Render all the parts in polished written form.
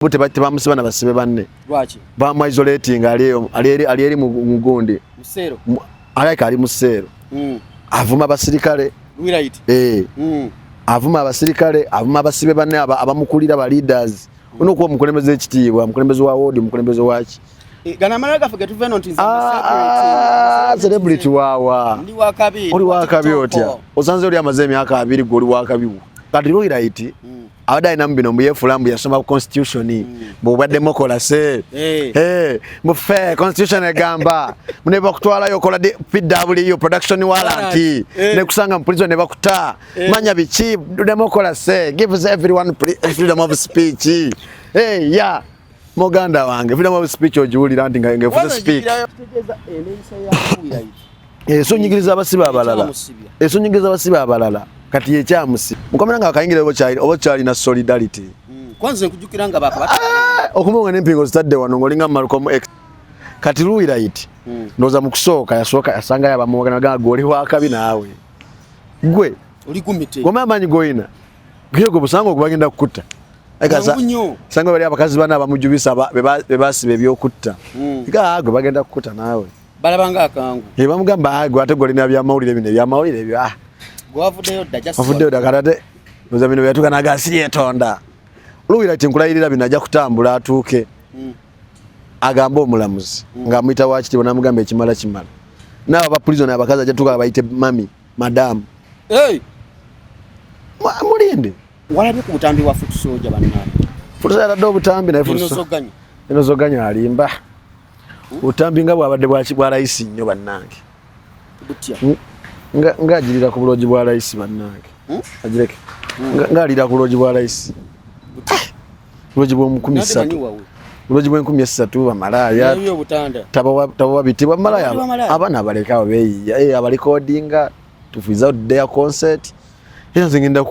Bote bamusiba na basibe banne. Lwaki? Bamu isolating ali mugundi. Musero. Alaka ali musero. Avuma abasirikale. Right. Avuma abasirikale, avuma abasibe banne abamukulira ba leaders. Uno kuwa mukulembeze ekitiibwa, mukulembeze wa ward, mukulembeze waki. Gana malaga forget Venontin celebrity wawa. Ndi wakabi. Oli wakabi otya. Osanze oli amaze emyaka 2 goli wakabi. Kati Right. Abada ina mbino mbuye fulambu yasoma constitution bwa democracy mu fair constitution egamba muneba kutwala yokola PW production warrant ne kusanga mpulizo ne bakuta manya bichi democracy gives everyone freedom of speech yeah Moganda wange freedom of speech ojulira ndi ngefuza speak so nyigiriza abasiba abalala so nyigiriza abasiba abalala kati ye kyamusi mukomeranga akayingire obo cyali na solidarity kwanza nkujukiranga baka okumunga n'empingo zitadde wano ngolinga Malcolm X kati Right ndoza mukusooka yasanga yabamugana gagoli wakabi naawe gwe oli kumite goma amanyi goina gyo busango kubagenda kukuta ekasa sanga bali abakazi bana abamujubisa bebasibe byokutta gwe bagenda kukuta naawe balabanga akangu bamugamba gwe ategolina bya mawulire bine bya mawulire byo Gwavuddeyo dda just. Gwavuddeyo dda karate. Noza bino byatuka nagasi yetonda. Right nkulayirira bino ajja kutambula atuuke. Agamba omulamuzi. Ngamuyita wakitibwa namugamba ekimala kimala. Naaba ba prison abakazi ajja tuka bayite mami, madam. Hey. Mulinde. Walabye ku butambi wa Foot Soldier bannange. Foot Soldier addo butambi na Foot Soldier. Eno zoganya alimba. Butambi nga bwabadde bwa rais nnyo bannange. Butya. Ngajirira ku buloji bwa rais bannange. Ajireke. Ngalira ku buloji bwa rais. Buloji bwa 13. Buloji bwa 13 bamalaya. Nayo butanda. Taba bitibwa malaya. Abana baleka abeyi. Abali codinga to freeze out their concert. Era zingenda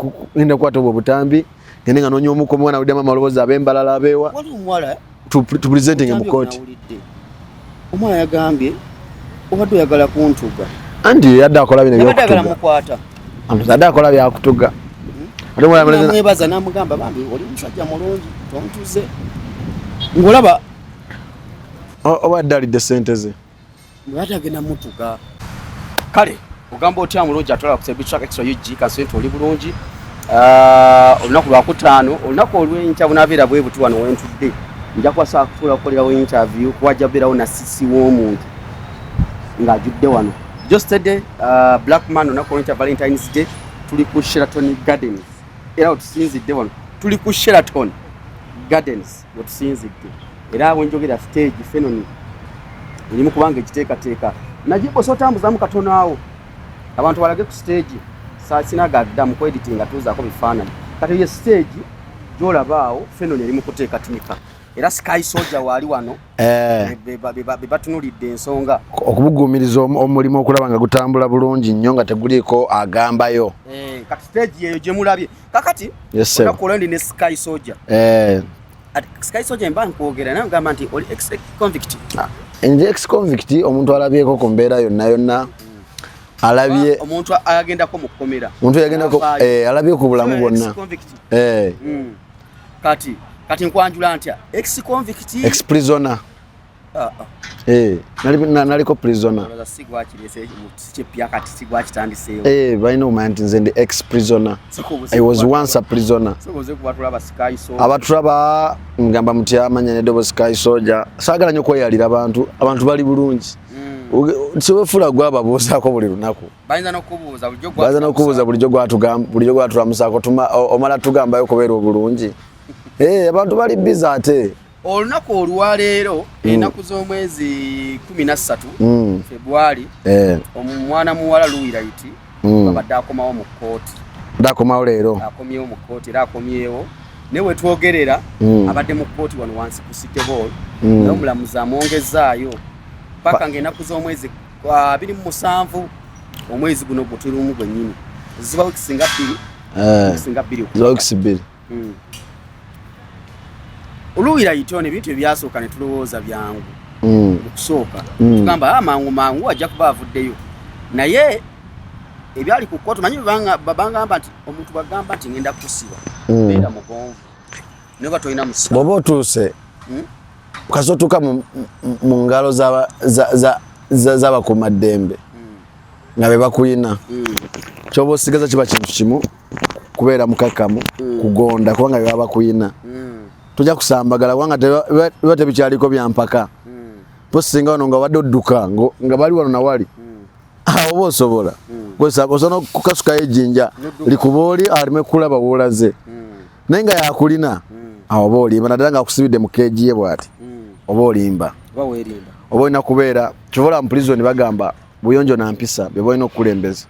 kwata obwo butambi. Ngene nga nonyo omuko mwana udema maloboza abembalala abewa. Wali omwala to presenting mu court. Omwala yagambye obadde oyagala kuntuga. Andi yadda akola bino byo kutuga. Mukwata. Yadda akola bya kutuga. Ate mwana mleza mwebaza namugamba bambi oli musajja mulungi tontuze. Ngolaba obadde ali de senteze. Mwatagenda mutuga. Kale ogamba otya mulungi atola ku Sebitrack extra UG kasente oli bulungi. Olunaku lwa kutaano olunaku olw'enkya bunabeera bwe butu wano wentudde. Nja kwasa kufuula okukolerawo interview kuwajja beerawo na sisi w'omuntu ng'ajudde wano. Just today, Black Man on a Valentine's Day, tuli ku Sheraton Gardens. Era otusinzidde wano. Tuli ku Sheraton Gardens otusinzidde. Era wenjogera stage Phenon. Ilimu kubanga ekiteekateeka. Najibo sotambuza mu katono awo. Abantu balage ku stage. Saa sinaga ddamu ku editing atuzaako bifaananyi. Kati ye stage gy'olabaawo Phenon eri mu kuteekateeka. Era Sky Soldier wali wano batunulidde ensonga okubugumiriza omulimo okulaba nga gutambula bulungi nnyo nga teguliko agambayo kati stage yeyo gye mulabye kakati onakola ndi ne Sky Soldier Sky Soldier mba nkwogera naye ngamba nti oli ex-convict nje ex-convict omuntu alabyeko ku mbeera yonna alabye omuntu agendako mu kkomera omuntu yagendako alabye ku bulamu bwonna kati nkwanjula ntya ex-convict ex-prisoner naliko prisoner balina okumanya nti nze ndi ex-prisoner. I was once a prisoner. Abatulaba ngamba mutya amanya nedobo Sky Soldier saagala nnyo kweyalira abantu bali bulungi siwefula gwababuuzaako buli lunaku bayinza n'okubuuza bulijjo gwatulamusaako omala tugambayo kubeera obulungi abantu bali biza ate olunaku olwaleero ennaku z'omwezi 13 February omwana muwala Right babadde akomawo mu kkooti akomawo leero akomyewo mu kkooti era akomyewo ne we twogerera abadde mu kkooti wano wansi ku City Hall naye omulamuzi amwongezaayo paka ng'ennaku z'omwezi 27 omwezi guno gwe tulimu gwennyini ziba wiiki bbiri Right on ebintu ebyasooka ne tulowooza byangu okusooka tugamba amangu wajja kuba avuddeyo naye ebyali ku kkooti manyi babangamba nti omuntu bagamba nti ngenda kusiba beera mugonvu Neba toina musa. Bobo tuse. Kasotuka mu ngalo zaba ku maddembe. Nga beba kuyina. Kyobo sigaza kiba kintu kimu kubeera mukakamu kugonda kubanga beba kuyina. Tujja kusambagala kubanga tebate bikyaliko byampaka. Posinga wano nga wadodduka nga bali wano na wali. Awo bosobola. Kwesa osona kukasuka ejinja likuboli alime kulaba wolaze. Nenga yakulina. Awo boli banadanga kusibide mu keji ye bwati. Oba olimba. Oba olina kubeera kivola mu prison bagamba buyonjo na mpisa bye boyina okukulembeza.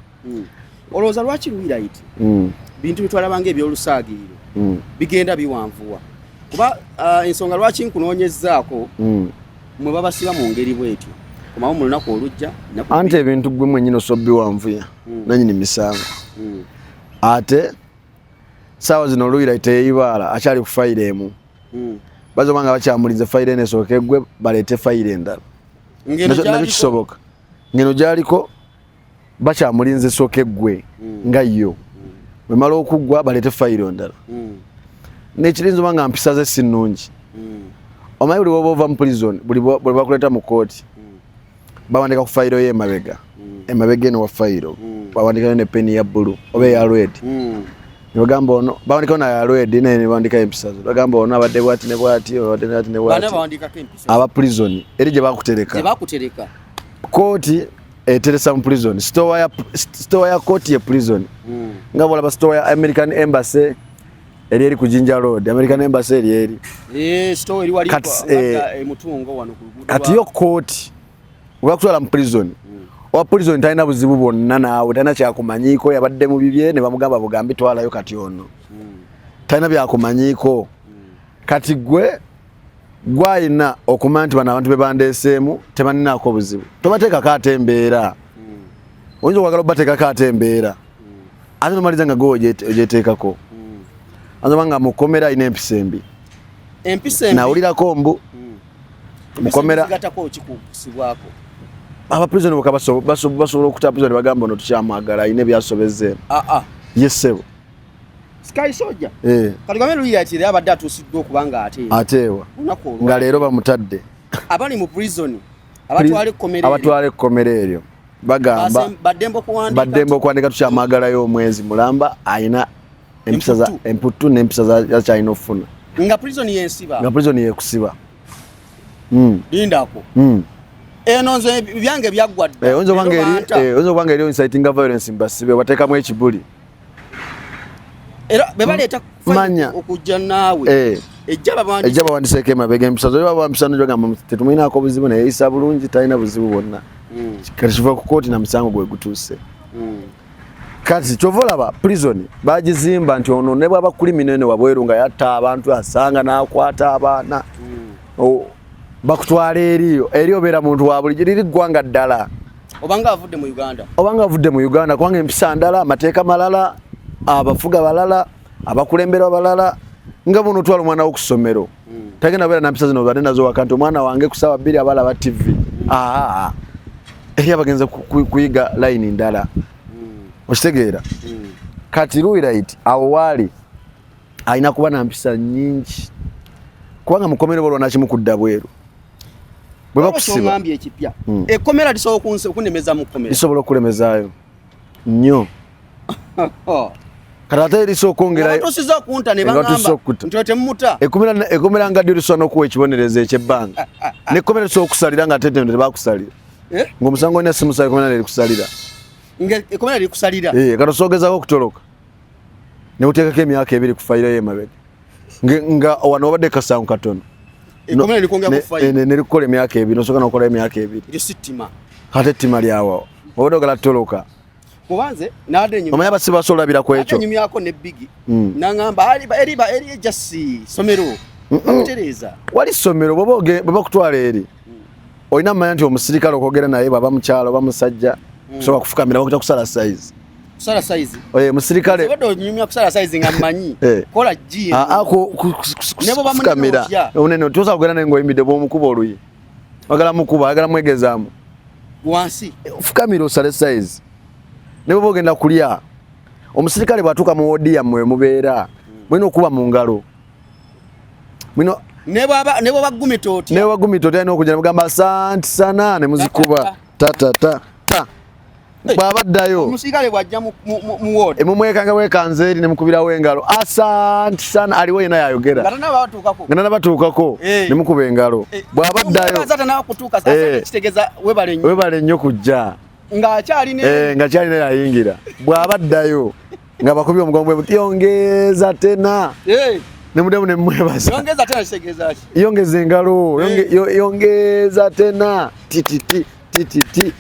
Olowooza lwaki luwira iti bintu bitwalabanga ebyolusaagiriro bigenda biwanvuwa kuba ensonga lwaki nkunoonyezzaako mwe babasiba mu ngeri bwetyo komawo mu lunaku olujja anti ebintu gwe mwennyini osobbi wanvuya nanyini misango ate saawa zino oluwira iteyibaala akyali ku fayiro emu bazoba nga bakyamulize fayiro eno esooka eggwe baleete fayiro endala nabyo kisoboka ngeno gyaliko bakyamulinze esooka eggwe nga yo bwe mala okuggwa baleete fayiro endala nekirinza oba nga mpisa ze si nnungi omanyi buli woba ova mu prison buli bakuleeta mu kooti bawandika ku fayiro ye emabega eno wa fayiro bawandikayo ne peni ya bbulu oba eya red bagamba ono bawandikayo na ya red naye nebawandikayo empisa zo bagamba ono abadde bwati ne bwati abadde bwati ne bwati aba prison eri gye bakutereka kooti eteresa mu prison store ya kooti ye prison nga bolaba store ya American Embassy eri ku Jinja Road American Embassy eri store eri wali mutungo wano ku luguudo kati yo kooti wakutwala mu prison wa prison talina buzibu bwonna naawe talina kyakumanyiiko yabadde mu bibye ne bamugamba bugambi twalayo kati ono talina byakumanyiiko kati gwe gwayina okumanya nti bano abantu be bandeeseemu tebaninaako buzibu tobateekako ate embeera oyinza okwagala obateekako ate embeera ate nomaliza nga gwe ogyeteekako azoba nga mukomera alina empisa embi nawulirako mbu mukomera abaprison boka basobola okuta prison bagamba ono tukyamwagala alina ebyasobezzeemu yesebo Sky Soldier kati kamelu yati abadde atusiddwa okubanga ateewa nga leero bamutadde abali mu prison abatwale ekkomera eryo bagamba baddembe okuwandika tukyamwagalayo omwezi mulamba alina empisa za emputu n'empisa za kyalina okufuna nga prison yekusiba lindako eno nze byange byaggwadde oyinza okubanga eri inciting violence mbasibe bateekamu ekibuli era bebaleeta okujja naawe ejja bawandiseeko emabega empisa zo bampisa nogamba tetumwinaako buzibu naye eyisa bulungi talina buzibu bwonna kati kiva ku kooti na musango gwe gutuuse kati kyova olaba prison bagizimba nti ono ne bwaba kulimina eno wabweru nga yatta abantu asanga n'akwata abaana bakutwala eri obeera muntu wa bulijjo liri ggwanga ddala obanga avudde mu Uganda kubanga empisa ndala amateeka malala abafuga balala abakulemberwa balala nga buno otwala omwana wo ku ssomero tagenda beera na mpisa zino badde nazo wakanti omwana wange ku ssaawa 2 abalaba TV eri abagenza kuyiga layini ndala okitegeera kati Luwirayiti awo waali alina kuba na mpisa nnyingi kubanga mukomere bolwa nakimukudda bweru bwe bakusiba ekkomera lisobola okunemeza mu kkomera lisobola okulemezaayo nnyo kati ate erisooka ongerayo ekkomera nga ddyo lisobola n'okuwa ekibonerezo ekyebbanga n'ekkomera lisobola okusalira nga ate tebakusalira ng'omusango olina simusala ekkomera nerikusalira kati osogezaako okutoloka ne uteekako emyaka 2 ku fayiro y'emabega nga wano obadde kasangu katono nerikukola emyaka 2 nosooka nokola emyaka 2 ate ettima lyawo obadde ogala toloka omanya basi basobola olabirako ekyo wali ssomero bwe bakutwala eri olina manya nti omusirikale okwogera naye baba mukyalo oba musajja kusobola kufukamira bakita kusala size musirikale kufukamira onene tosobola kugenda naye ng'oyimiridde bw'omukuba oluyi wagala mukuba wagala mwegezaamu fukamira osale size ne bwe ogenda kulya omusirikale bw'atuuka mu wodi yammwe mubeera mulina okuba mu ngalo Mwino nebo bagumitooti. Nebo bagumitooti ayina okujja bagamba asante sana ne muzikuba ta. Bwabaddayo. Omusigale bwajja mu ward. Mumwekanga wekanze eri ne mukubirawo engalo. Asante sana aliwo yena yayogera. Ngana batuukako ne mukuba engalo. Bwabaddayo. Azata na kutuuka sasa kitegeza webale nnyo. Webale nnyo kujja. Ng'akyali ne. Ng'akyali ne yayingira. Bwabaddayo. Nga bakubye omugongo bwe yongeza tena. Ne mudemu ne mwebaza. Yongeza tena kitegeza ki? Yongeza engalo. Yongeza tena. Ti.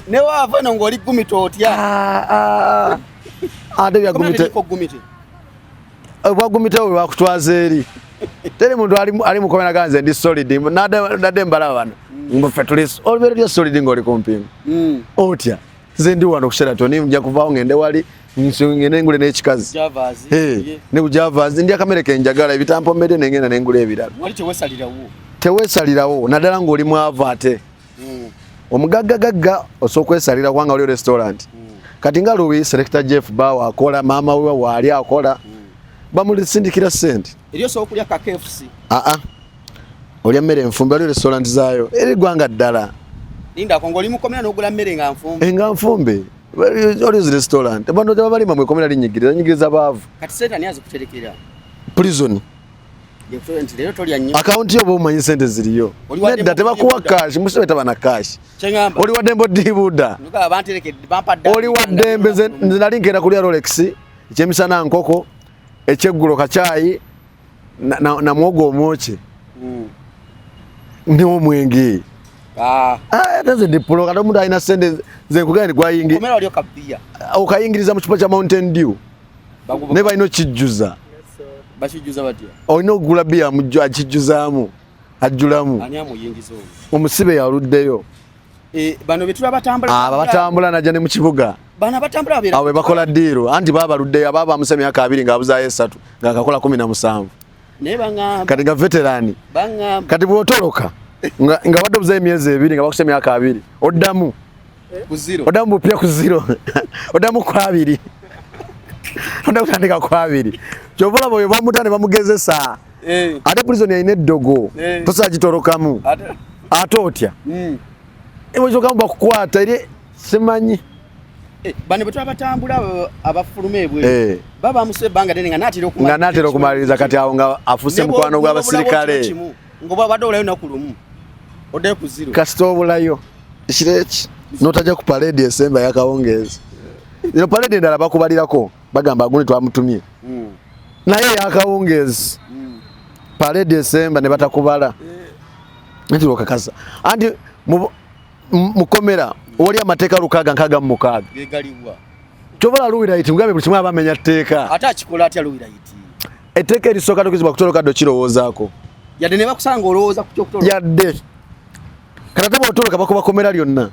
Ne wava no ngoli gumitooti ate bya gumite gumite we bakutwaza eri teri muntu ali mukomera ganze ndi solid nade mbala bano mfe tulis olbero lya solid ngoli kompinga otya nze ndi wano kushera toni mja kuvaawo ngende wali ngene ngule n'ekikazi javazi ne kujavazi ndi akamereke njagala ebitampo mbede nengenda nengula ebirala wali tewesalirawo nadala ngoli mwava ate omugagga osokwesalira kwanga oli restaurant kati nga Louis Selector Jeff Bawa akola mama we wali akola bamulisindikira sente eriyo sokulya ka KFC oli mmere enfumbe oli restaurant zaayo eri gwanga ddala linda kongoli mukomera n'ogula mmere nga nfumbe oli restaurant bano bali mamwe komera linyigiriza baavu kati sente ani azikuterekera prison akaunti yo bomanyi sente ziriyo nedda tebakuwa cash musibe tabana cash oli wadembo dibuda oli wadembe nze nali ngenda kulya Rolex ekyemisana nkoko ekyeggulo kacaayi na mwogo omwoki niwo mwenge nze ndipuloka kati omuntu alina sente nze nkugenda okayingiriza mu kipo kya Mountain Dew ne balina okijjuza bashijuza batya olina okugula bia akijjuzaamu ajjulamu ani amuyingiza omusibe yaluddeyo bano betula batambula batambula najja ne mu kibuga bana batambula abera awe bakola diiro anti baba luddeyo ababa museme myaka 2 ngaabuzayo 3 ngakakola 17 ne bangamba kati nga veterani bangamba kati bwotoloka nga wadde buzayo myezi 2 nga bakuseme myaka 2 oddamu ku zero oddamu pia ku zero oddamu ku 2 onda kutandika kwa 2 chovola boyo bamutane bamugezesa ate prison ya ineddogo tosa kitorokamu atotya ewo chokamba kukwata ire simanyi bane betwa batambula abafulume ebwe baba musebanga dene nga natiro kumaliriza kati awo nga afuse mukwano gwa basirikale ngoba badola yona kulumu ode ku zero kastobulayo ishireki notaja ku parade esemba yakawongeza ino parade ndala bakubalirako bagamba aguni twamutumye naye yakawongeza parade esemba ne batakubala nti lokakaza andi mukomera oli amateeka lukaga nkaga mu mukaga gegaliwa chovola luwira iti mugambe buli kimwe abamenya tteeka ate akikola atya luwira iti etteeka erisooka tokizibwa kutoloka ddo kirowoozaako yadde ne bakusanga olowooza ku kyokutoloka yadde kata bw'otoloka bakubakomera lyonna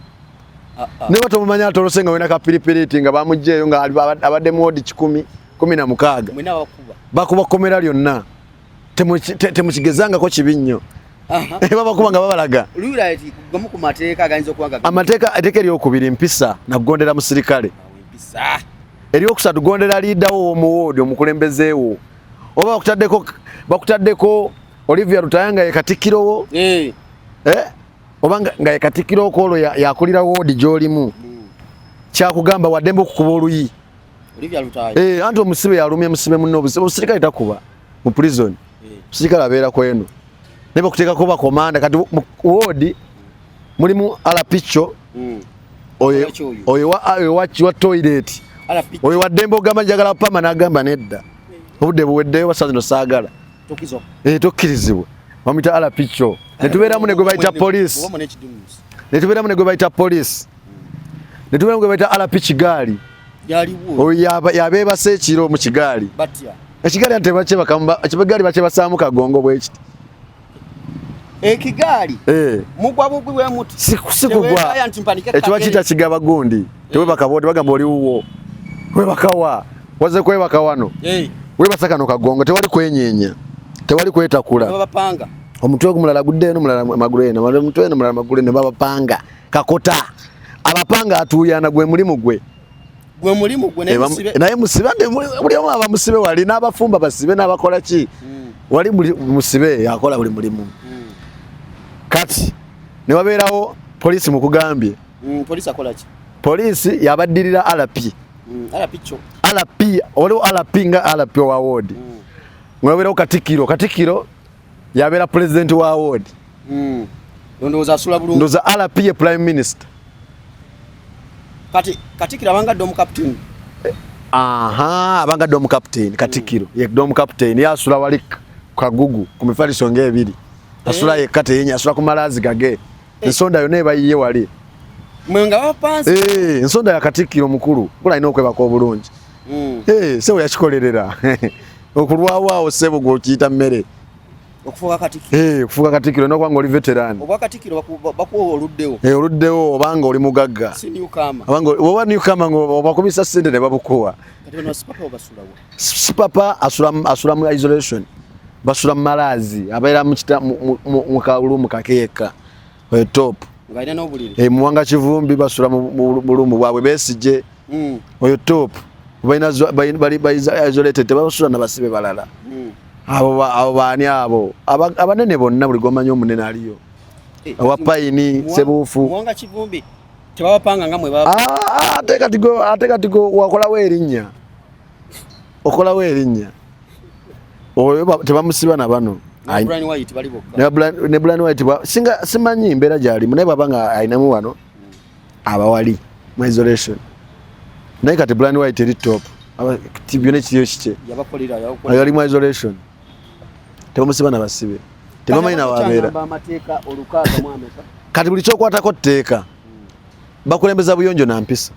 ne batomumanya atolose nga wena kapiripiriti nga bamugjeeyo nga abadde mu wodi 16 bakubakomera lyonna temukigezangako kibi nnyo babakuba nga babalaga amateeka eryokubiri mpisa nakugondera musirikale eryokusatu gondera liidawo w'omuwoodi omukulembezeewo oba bakutaddeko Olivia Rutayanga ye katikirowo oba nga ye katikirowo kolo yakulira woodi gy'olimu kyakugamba waddembe okukuba oluyi anti omusibe yalumya musibe munno omusirikale takuba mu prison musirikale abeera kweno ne bakuteekako bakomanda kati mu woodi mulimu alapicho oyo wa toilet oyo waddembe ogamba njagala pama n'agamba nedda obudde buweddeyo basazi no saagala tokkirizibwa bamuyita alapicho netubeeramu ne gwe bayita police netubeeramu ne gwe bayita police netubeeramu gwe bayita alapichigaali oyo yabeebasa ekiro mu kigaali ekigaali ante ekigaali bakyebasaamu kagongo bwekiti ekigaali mugwa bugwi bwe muti sikugwa ekiba kita kigaba gundi tewebaka boodi bagamba oli wuwo webakawa waze kwebaka wano webasa kano kagongo tewali kwenyeenya tewali kwetakula omutwe ogumulala gudde eno mulala magulu eno omutwe eno mulala magulu eno babapanga kakota abapanga atuuyana gwe mulimu gwe naye musibe buli omu abamusibe wali n'abafumba basibe n'abakola ki wali musibe yakola buli mulimu kati ne wabeerawo poliisi mukugambye poliisi akola ki poliisi yabaddirira RP waliwo RP nga RP wa ward wabeerawo Katikkiro yabeera president wa ward ndowooza asula bulungi ndowooza RP ye prime minister kati Katikkiro abanga dom captain abanga dom captain Katikkiro ye dom captain yasula wali kagugu ku mifaliso ng'ebiri asula ye kate yenya asula ku malazi gage ensonda yonna ebayiye wali mwenga wapansi ensonda ya Katikkiro mukulu kula ina okwebaka obulungi sebo yakikolerera okulwawo sebo gw'okiyita mmere okufuuka Katikkiro okufuuka Katikkiro n'okuba ng'oli veteran obwa Katikkiro bakuwa oluddewo oluddewo obanga oli mugagga oba newcomer ng'obakubisa ssente ne babukuwa sipapa asula mu isolation basula mu malaazi abeera mu kaulumu kakeeka top muwanga kivumbi basula mu bulumu bwabwe Besigye oyo top bali isolated tebasula na basibe balala abo baani abo abanene bonna buli gomanyi omunene aliyo awa Payini Sebuufu muwanga kivumbi tebabapanga nga mwe ate kati go wakolawo erinnya okolawo erinnya oyo tebamusiba na bano ne Brian White singa simanyi mbeera gy'alimu naye baba nga ayinamu wano abawali mu isolation naye kati Brian White eri top byonna ekiriyo kike yali mu isolation tebamusiba na basibe tebamanyi nawabeera kati buli kyokwatako tteeka bakulembeza buyonjo na mpisa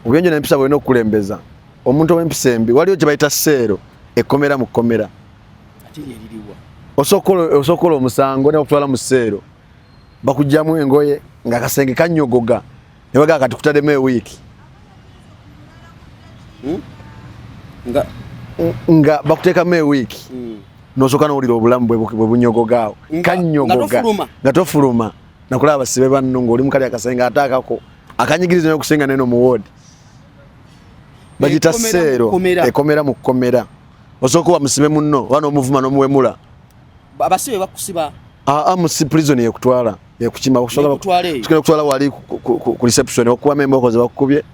obuyonjo na mpisa bwolina okukulembeza omuntu ow'empisa embi waliwo gye bayita seero ekomera mu kkomera osokola omusango ne bakutwala mu seero bakugyamu engoye ng'akasenge kannyogoga ne bagaa kati kutaddemu ewiiki nga bakuteekamu ewiiki nosooka n'owulira obulamu bwe bunyogogaawo kannyogoga nga tofuluma nakulaba basibe banno ng'oli mukali akasenge ataakako akanyigiriza n'okusenga neno mu woodi bagita seero ekomera mu kkomera osooka oba musibe munno oba n'omuvuma n'omuwemula abasibe bakusiba musi prison yekutwala yekukima kutwala wali ku reception okuba emboko ze bakukubye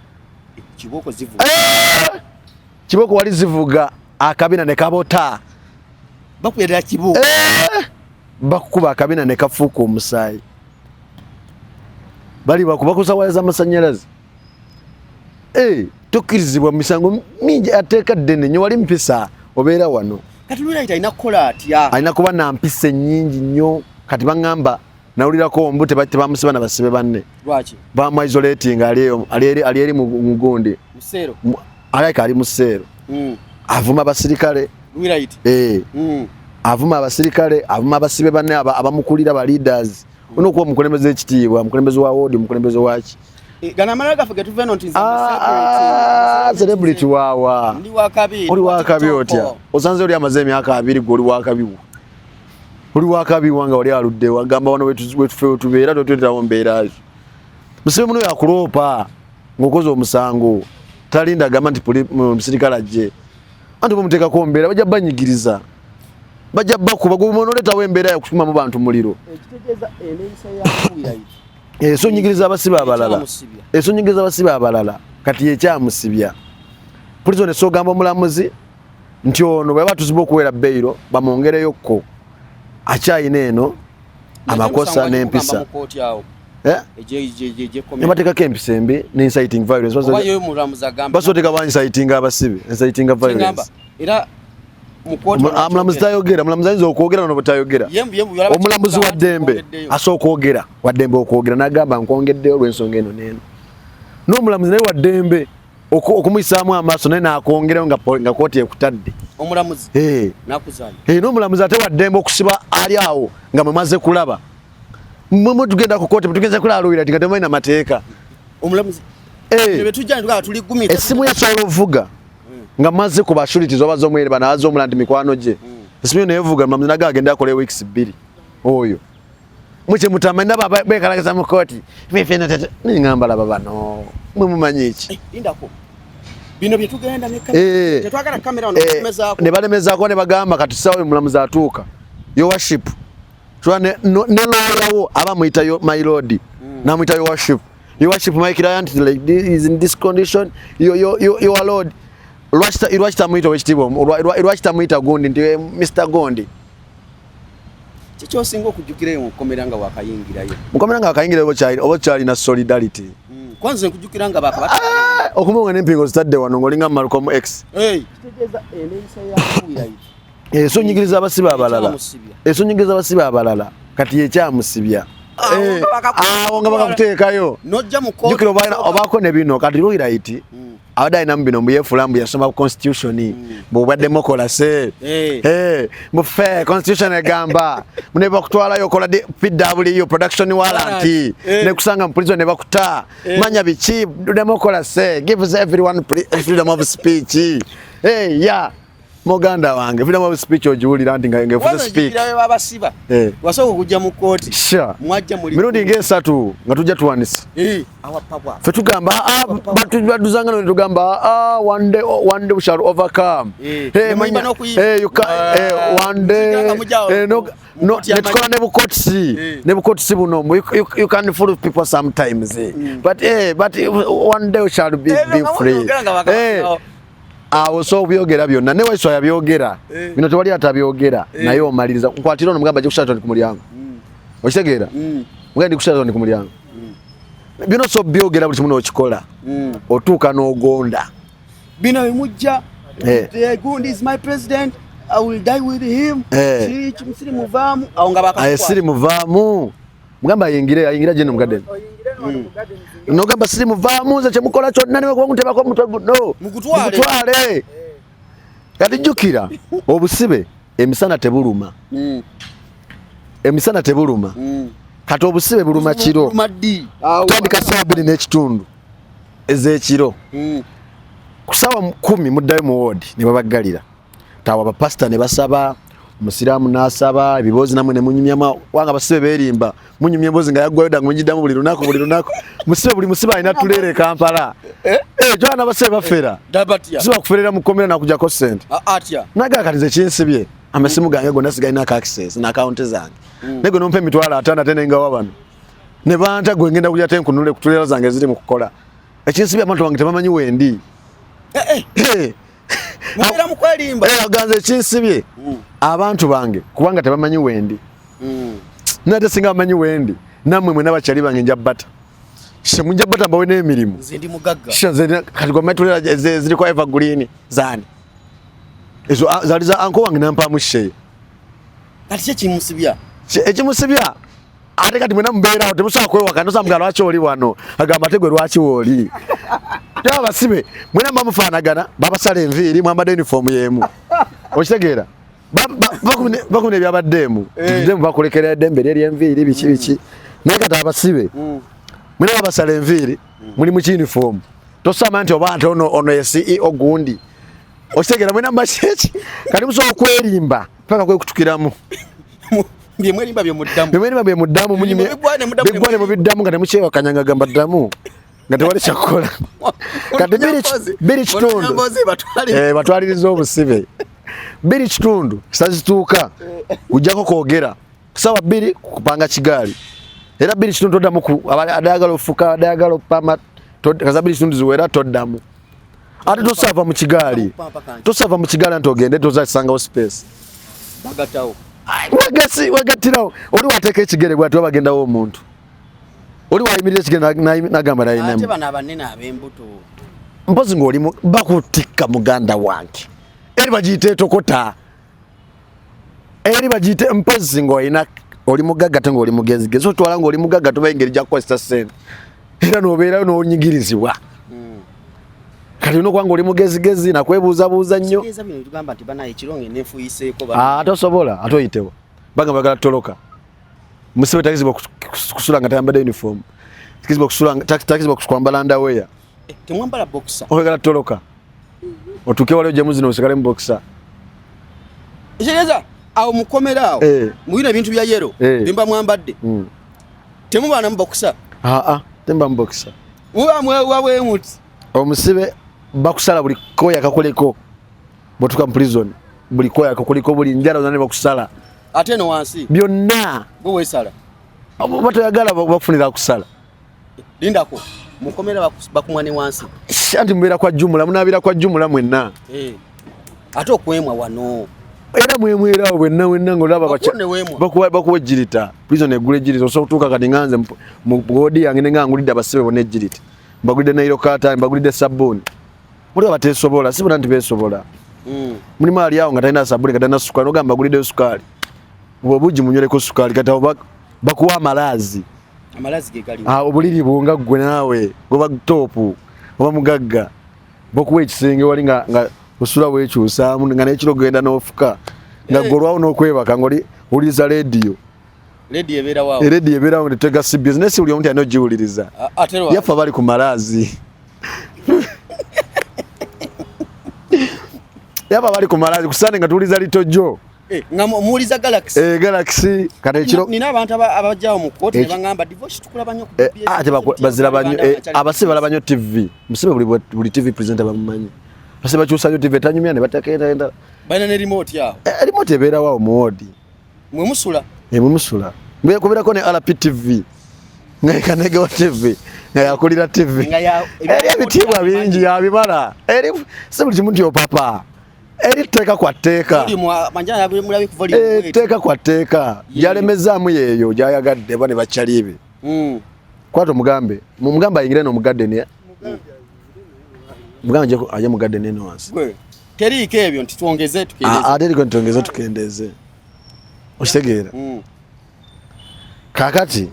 kiboko wali zivuga akabina ne kabota bakuyerera kiboko bakukuba akabina ne kafuuka omusaayi bali bakubakosa waya z'amasanyalazi tokkirizibwa mu misango mingi ateeka ddene nnyo wali mpisa obeera wano kati lwira alina kukola atya alina kuba na mpisa ennyingi nnyo kati baŋŋamba nawulirako ombu tebamusiba na basibe banne lwaki bamu-isolating ali eri mu gundi alayika ali mu sseero avuma abasirikale avuma abasirikale avuma abasibe banne abamukulira ba leaders ono kuba omukulembeze ekitiibwa omukulembeze wa wodi omukulembeze waki celebrity wawa oli wakabi otya osanze oli amaze emyaka 2 gwe oli wakabi wanga oli aluddewo agamba wano wetufe wetubeera totweterawo mbeerazo musibe muno yakuloopa ng'okoze omusango talinda agamba nti musirikale ajje anti bamuteekako mbeera bajja banyigiriza bajja bakuba gwe onooletawo embeera yakutumamu bantu muliro esonyigiriza abasibe abalala kati yekyamusibya prison esogamba omulamuzi nti ono bwe batuziba okuwera bbeiro bamwongereyokko akyayina eno amakosa n'empisa nebateekako empisa embi ne inciting violence basoteeka ba inciting abasibe inciting violence omulamuzi tayogera omulamuzi ayinza okwogera nono bwetayogera omulamuzi wa ddembe asooka okwogera waddembe okwogera n'agamba nkwongeddeyo olw'ensonga eno n'eno n'omulamuzi naye waddembe okumuyisaamu amaaso naye n'akwongerayo nga kooti ekutadde omulamuzi n'omulamuzi ate waddembe okusiba ali awo nga mwemaze kulaba mmwe tugenda ku kooti tugenze kulaaluyira ti nga temumanyi mateeka essimu yasobola ovuga nga maze ku bashurities oba z'omwere bana azo omulandi mikwano gye esimu nevuga omulamuzi naga agenda akola weeks 2 oyo muche mutamanyi nabo bekalagaza mu kooti ningamba laba bano mwe mumanyi ki bino bye tugenda ne kamera tetwagala kamera ono kumezaako ne balemezaako ne bagamba kati sawa mulamuzi atuuka your worship twa ne lolawo aba muita my lord na muita your worship my client like this is in this condition your lord lwachita muita wechitibo lwachita muita Gondi ndi Mr Gondi chicho singo kujukira mukomeranga wakayingirayo mukomeranga wakayingirayo obochali na solidarity kwanza nkujukiranga baka okumunga n'empingo zitadde wano ngolinga Malcolm X kitegeza eneyisa yakuya so nyigiriza abasiba abalala so nyigiriza abasiba abalala kati yekyamusibya nga bakakuteekayo nojja muko jukira obaako ne bino kati lugira iti abadde bino mbuyefulambu yasoma constitution bwobadde mokolase mufe constitution egamba mune bakutwala yokola PW production warrant ne kusanga mu prison ne bakuta manya biki demokolase gives everyone freedom of speech Moganda wange freedom of speech ojuulira nti nga ngefuze speak abasiba wasoko kujja mu court mwajja muri mirundi ngesatu nga tujja tuwanisa awapabwa fe tugamba batuzanga no tugamba one day we shall overcome you can one day no netukola ne bukotisi buno you can fool people sometimes but one day we shall be free awo so byogera byonna ne waiso yabyogera bino tewali atabyogera naye omaliriza nkwatira ono mugamba je kushatoni ku mulyango okitegeera mugandi kushatoni ku mulyango bino so byogera buli kimu n'okikola otuuka n'ogonda bino bimujja Gondi is my president I will die with him siri muvaamu awo nga baka siri muvaamu mugamba ayingira je n'omugadde nogamba siri muvaamu ze kyemukola kyonna niwe kuntebako omutwe guno mugutwale kati jjukira obusibe emisana tebuluma kati obusibe buluma kiro tandika saa 2 n'ekitundu ez'ekiro ku ssaawa 10 muddayo mu woodi ne babaggalira tawa bapasita ne basaba Musiramu nasaba ebibozi namwe ne munyumyama wanga basibe berimba munyumye mbozi nga yagwayo dango njidamu buli lunako musibe buli musiba alina tulere Kampala jwana basibe bafera siba kuferera mukomera na kujja ko sente atya nagakalize kinsibye amasimu gange gonna sigalina ka access na account zange nego nompe mitwala atana tenenga wabano ne banta gwe ngenda kulya tenkunule kutulera zange ziri mu kukola ekinsibye abantu wange tebamanyi wendi mubira mukwalimba aganze kinsibye abantu bange kubanga tebamanyi wendi nate singa bamanyi wendi namwe mwe nabachali bange njabata shemunjabata mbawe n'emirimu zindi mugagga zindi kati gwa metulera ziri kwa Evergreen zani ezo zaliza anko wange nampa mushe kati kimusibya ekimusibya ate kati mwena mbeera temusobola kwewaka nosamugala lwaki oli wano agamba tegwe lwaki wooli abasibe mwena bamufaanagana babasala enviiri mwambadde uniform yemu okitegeera bakune ebyabaddeemu bakulekera eddembe ly'enviiri biki naye kati abasibe mwena babasala enviiri muli mu uniform tosama nti oba nti ono ye CEO gundi okitegeera mwena mubakiki kati musobola okwerimba paka kwekutukiramu byemwerimba byemuddamu bigwane mu biddamu nga temukyewakanya gamba ddamu nga tewali kyakukola kati biri kitundu batwaliriza obusibe biri kitundu sazituuka kujjako kwogera kusaba biri kupanga kigaali era biri kitundu toddamu adayagala ofuka adayagala opama kaza biri kitundu ziwera toddamu ate tosava mu kigaali anti ogende tozakisangawo space bagatawo wagatirawo oli wateeka ekigere bwati wabagendawo omuntu oli wayimirira ekigere nagamba nayinamu bano abanene ab'embuto mpozi ng'oli bakutikka muganda wange eri bagiyite etokota eri bagiyite mpozi ng'olina oli mugagga te ng'oli mugezigezi otwala ng'oli mugagga toba engeri gya kukozesa ssente era n'obeerayo n'onyigirizibwa kati olina okuba ng'oli mugezigezi nakwebuuzabuuza nnyo tosobola ate oyitewa banga bagala toloka musibe takizibwa kusula nga tayambadde uniform takizibwa kwambala underwear temwambala boxer oyagala toloka otuke waliwo gyemuzino osigale mu boxer ekitegeeza awo mukomera awo muyina ebintu bya yero bimba mwambadde temubaana mu boxer temba mu boxer muba mwewa bwemuti omusibe bakusala buli koya kakoleko botuka mu prison buli koya kakoliko buli njala zane bakusala ate no wansi byonna go wesala bato yagala bakufunira kusala lindako mukomera bakumwane wansi shanti mbera kwa jumla munabira kwa jumla mwenna ate okwemwa wano era mwemwera wenna ngolaba bakuwejirita prison egule jirita osokutuka kati nganze mu bodi yange ngangulidde abasibe bone jirita mbagulidde nairo kata mbagulidde sabuni muri abatesobola sibona ntibesobola muri mali yawo ngatalina sabuni ngatalina sukali ogamba mbagulidde sukali obuji munyole ko sukali kati bakuwa amalazi ge kali obuliri bunga gwe nawe goba topu oba mugagga bokuwa ekisenge wali nga usula wekyusa nga nekiro genda n'ofuka nga golwawo n'okwebaka ngoli uliza radio ebera wawo netega si business uli omuntu anogiwuliriza yafa bali ku malazi yafa bali ku malazi kusane nga tuwuliza litojo nga muwuliza Galaxy kati ekiro nina abantu abajjawo mu kooti ne bangamba divorce tukulaba nnyo ate bazira banyo abasibe balaba nnyo TV musibe buli TV presenter bamumanyi basibe bakyusa nnyo TV tanyumya ne batakenda balina ne remote yawo remote ebeera wawo mu wodi mwe musula mbe kubeerako ne RPTV kanege wa TV nga yakulira TV ebitiibwa bingi yabimala eri si buli kimu nti opapa eri teeka kwa teeka teeka kwa teeka gyalemezaamu yeeyo gyayagadde ba ne bakyaliibe kwata omugambe mumugambe ayingire n'omugadde ne mugambe aje mugadde ne wansi teriiko ebyo nti twongeze tukendeze okitegeera kakati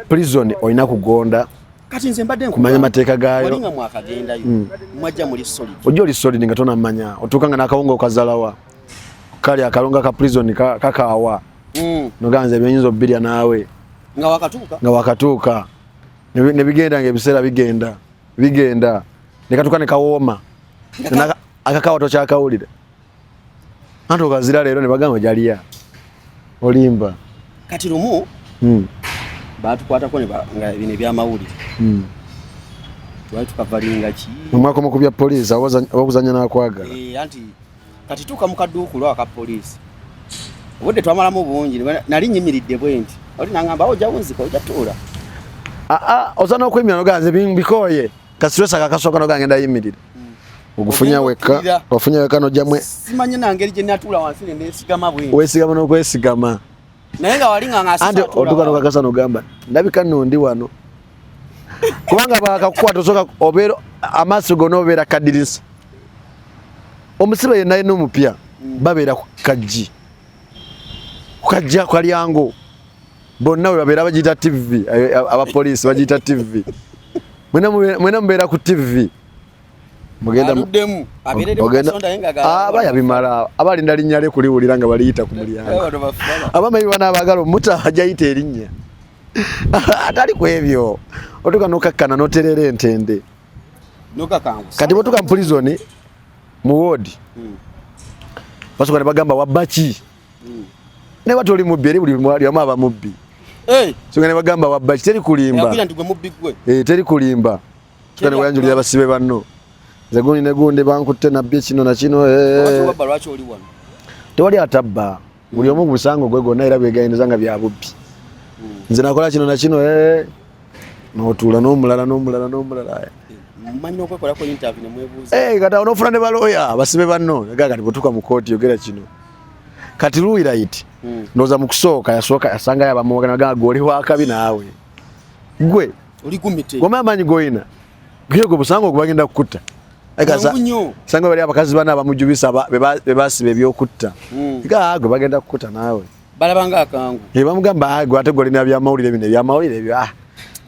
prison olina kugonda kati nze mbadde kumanya mateeka gaayo olinga mwakagendayo mwajja muri solid ojja oli solid nga tonamanya otuukanga n'akawunga okazalawa kali akalonga ka prison kakaawa noganza ebyonyinza obbirya naawe nga wakatuuka ne bigenda ngaebiseera bigenda nekatuuka ne kawooma akakawa tokyakawulire anti okazira leero ne bagamba jalya olimba kati lumu batukwatako nga bino ebyamawulire twali tukavalinga ki omwaka omukubya poliisi abakuzanya n'akwagala anti kati tuuka mu kadduuku lwaka poliisi obudde twamalamu bungi nali nyimiridde bwe nti oli nangamba ojja wunzika ojja tuula osana okwemira noganze bikoye kasiresa kakasooka nogangenda yimirira ogufunya weka nojamwe simanyi nangeri gye natuula wansi nenesigama bwe wesigama n'okwesigama naye nga wali nga anti otuka nokakasa nogamba ndabika nnondi wano kubanga bakakukwata osoka obeera amaaso gonna obeera kadirisa omusibe yenna yenna omupya babeera kukajja kalyango bonna we babeera bagiyita TV abapoliisi bagiyita TV mwena mubeera ku TV bayabimala abalinda linnya lye kuliwulira nga baliyita ku mulyango abamayi bana abagala omuta ajayita erinnya atali ku ebyo otuka nokakkana noterera entende kati botuka mu prison mu wodi basoka ne bagamba wabbaki ne bati oli mubbi eri buli lyamu aba mubbi soka ne bagamba wabbaki teri kulimba teri kulimba tuka ne wayanjulira abasibe banno zeguni ne gundi bankutte nabye kino na kino tewali atabba buli omu musango gwe gonna era begainza nga bya bubbi nze nakola kino na kino n'otuula n'omulala mmanyi okwekolako interview ne mwebuuza kati awo n'ofuna ne baloya abasibe banno nagaa kati bwetuka mu kooti yogera kino kati luwirayiti ndowooza mu kusooka yasangayo abamuwaga nagaa gwe oli wakabi naawe gwe gome amaanyi goyina gwe busango ogubagenda kukutta sanga bali abakazi bana abamujubisa bebasiba ebyokutta gwe bagenda kukutta naawe balabanga akangu bamugamba gwe ate golina byamawulire bino ebyamawulire ebyo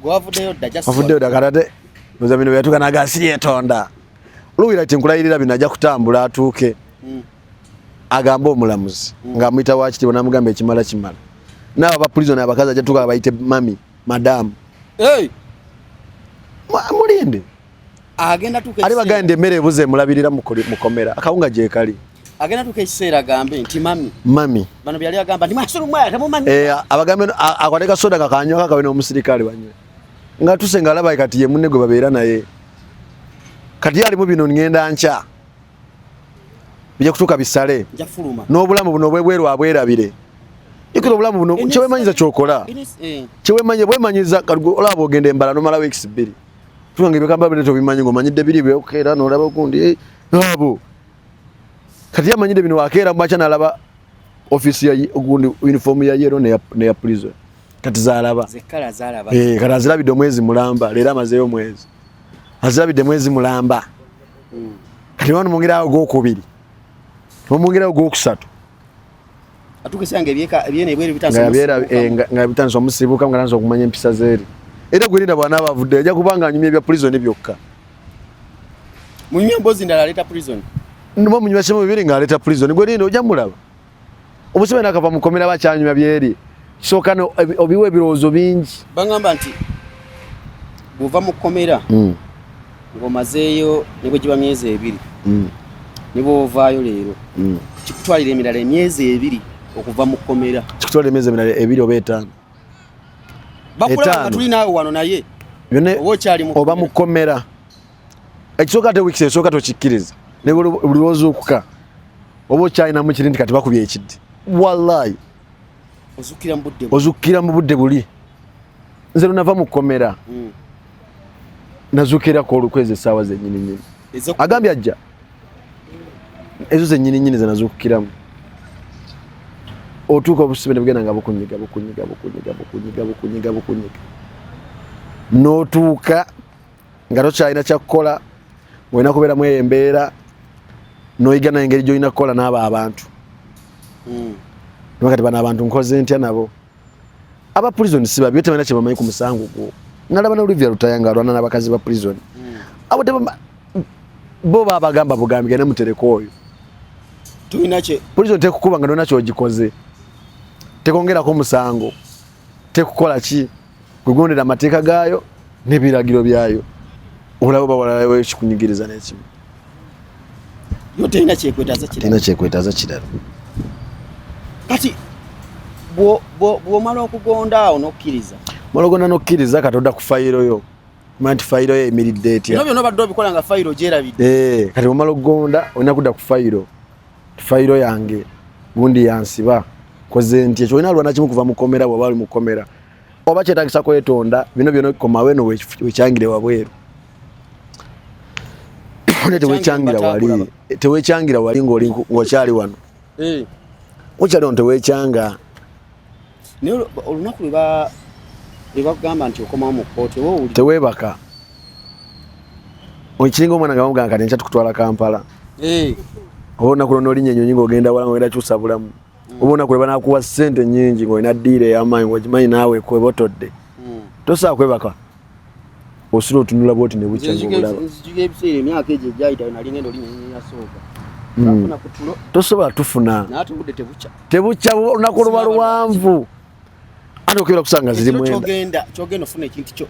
wavuddeyo dda katate oza bino byatuuka nagasiri etonda luwira ti nkulayirira bino ajja kutambula atuuke agamba omulamuzi ng'amuyita wakitiibwa namugamba ekimala naabo abapurizoni abakazi ajja tuuka bayite mami madamu mulinde ali bagende emmere ebuze emulabirira mukomera akawunga gyekali agenda tuka ekiseera agambe nti mami bano byali agamba ndimasirumwaya temumanyi abagambe akwateka soda kakanywa kawe n'omusirikale banywe nga tusenga alaba kati ye munne gwe babeera naye kati ali mu bino ngenda ncha bijja kutuuka bisale n'obulamu buno bwebweru abwerabire ikiro obulamu buno kyewemanyiza kyokola bwemanyiza olaba ogenda embala nomala weeks 2 tulange byekamba bino tobimanyi ng'omanyidde biri byokeera n'olaba okundi abo kati yamanyidde bino wakeera mbacha n'alaba ofisi ya gundi uniform ya yero ne ya prison kati zalaba kati azirabidde omwezi mulamba leero amazeeyo omwezi azirabidde mwezi mulamba kati wano mungirawo gwokubiri omungirawo gwokusatu atukisanga ebyene ebwere nga bitanso omusibuka nga nanso okumanya empisa zeeri era gwirinda bwana abavudde ajja kubanga anyumya ebya prison byokka munyumya mbozi ndala aleta prison ndimo munyumya chemo bibiri nga aleta prison gwirinda ojja mulaba obusibe nakava mukomera bakyanyumya byeri kisokano obiwe ebirozo bingi bangamba nti buva mukomera ngomazeeyo nibwe giba myezi 2 nibo ovaayo leero kikutwalira emirala emyezi 2 okuva mukomera kikutwalira emyezi emirala 2 oba 5 bakulaba tuli naawe wano naye oba mukomera ekisooka ate wiiki esooka tokikkiriza ne buli lwozuukuka oba okyalinamu kiri nti kati bakubye ekidde wallahi ozukkira mu budde buli nze lunava mukomera nazuukirako olukwezi essaawa zennyininyini agambye ajja ezo zennyininyini ze nazuukukiramu otuuka obusibe ne bugenda nga bukunyiga n'otuuka nga tokyalina kyakukola ng'olina kubeeramu eyo embeera n'oyiga nayo engeri gy'olina kukola n'abo abantu kati bano abantu nkoze ntya nabo aba prison si babi tebalina kye bamanyi ku musango gwo nalaba na Olivia Lutaya nga alwana n'abakazi ba prison abo bo babagamba bugambi gane mutereko oyo tulina kye prison tekukuba nga nona kyogikoze tekongerako musango tekukola ki kugondera amateeka gaayo n'ebiragiro byayo olabo bawalawe kikunyigiriza n'ekimu yo telina kyekwetaaza kirala kati bw'omala okugonda awo n'okkiriza malogonda n'okkiriza katodda ku fayiro yo manti fayiro yo emiridde etya byonna obadde obikola nga fayiro gyerabidde kati bw'omala okugonda olina kudda ku fayiro yange gundi yansiba koze nti ekyo olina alwana kimu kuva mukomera bw'oba oli mukomera oba kyetagisa kwetonda bino byonna komawe no wekyangire wabweru tewekyangira wali ng'okyali wano okyali wano tewekyanga naye olunaku lwebagamba nti okomawo mu kkooti teweebaka okiringa omwana nga bamugamba kati nkya tukutwala Kampala oba olunaku lwona olinya ennyonyi ng'ogenda wala ng'ogenda kyusa bulamu oba olunaku lwe banakuwa ssente nnyingi ng'olina ddiira ey'amaanyi ng'ogimanyi naawe kwebotodde tosobola kwebaka osula otunula bwoti ne bukya ng'obulaba emyaka egyo egyayita nali ngenda olinya ennyonyi yasooka tosobola tufuna tebukya olunaku luba luwanvu ate okebera kusanga ziri kyogenda ofuna ekintu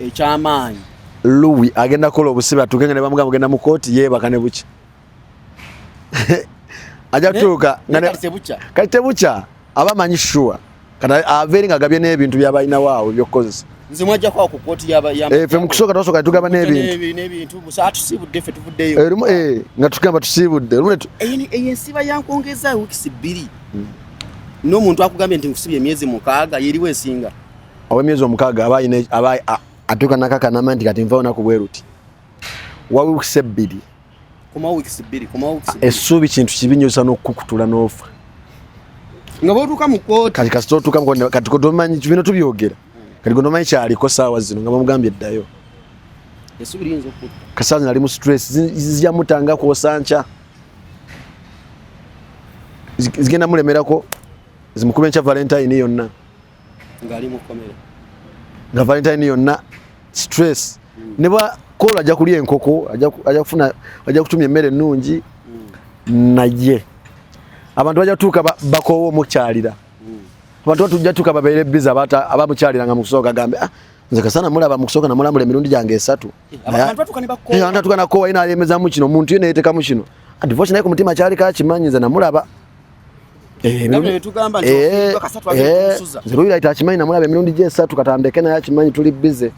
ekyamaanyi Louis agenda kola obusibe atugenge ne bamugamba ogenda mu kooti yeebaka ne bukya ajja tuuka kati tebukya aba amanyi sure kati aveeri nga agabye n'ebintu byabalina waawe byokkozesa nze mwajja kwa ku kooti ffe mu kusooka twasooka tugaba n'ebintu tusibudde ffe tuvuddeyo nga tugamba tusiibudde ensiba yankongeza wiiki 2 n'omuntu akugambye nti nkusibye emyezi 6 yeriwo esinga emyezi 6 aba atuuka nakakanama nti kati nvawo naku bweruti wa wiiki 2 essuubi kintu kibi nnyo osa n'okukutula n'ofa nga bootuuka mu kooti kati kasita otuuka kati kotomanyi bino tubyogera kati gondomanyi kyaliko saawa zino nga bamugambye eddayo essuubi liyinza okutta kasaazi nali mu stress zijamutanga kwosanca zigenda mulemerako zimukube nkya Valentine yonna nga Valentine yonna stress ne bakola ajja kulya enkoko ajja kutumya emmere ennungi naye abantu bajja tuuka bakoowa omukyalira abantu batujja tuuka babeere biza abamukyaliranga mu kusooka gambe nze kasana mulaba mu kusooka namulambula emirundi gyange 3 abantu atuuka nakoowa yina ayemezamu kino omuntu yena yeteekamu kino divorce naye ku mutima kyali kakimanyi nze namulaba Zeruira itachimanyi namulaba emirundi gye 3 katandeke naye akimanyi tuli bize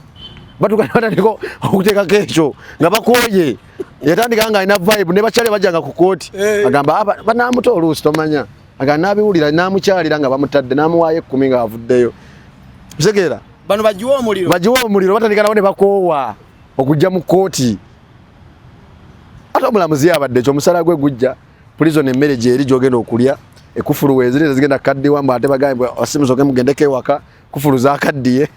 batukana batandika okuteeka kecho nga bakoye yatandika nga ina vibe ne bachale bajanga ku kooti agamba aba banamuto oluusi tomanya agamba nabiwulira namukyalira nga bamutadde namuwaye 10 nga avuddeyo bisekeera bano bajiwa omuliro batandika nawo ne bakoowa okujja mu kooti ate omulamuzi yabadde ekyo omusala gwe gujja prison emmere gye eri gyogenda okulya ekufulu wezire zigenda kaddiwa mbu ate bagambe osimusoke mugendeko ewaka kufulu zakaddiye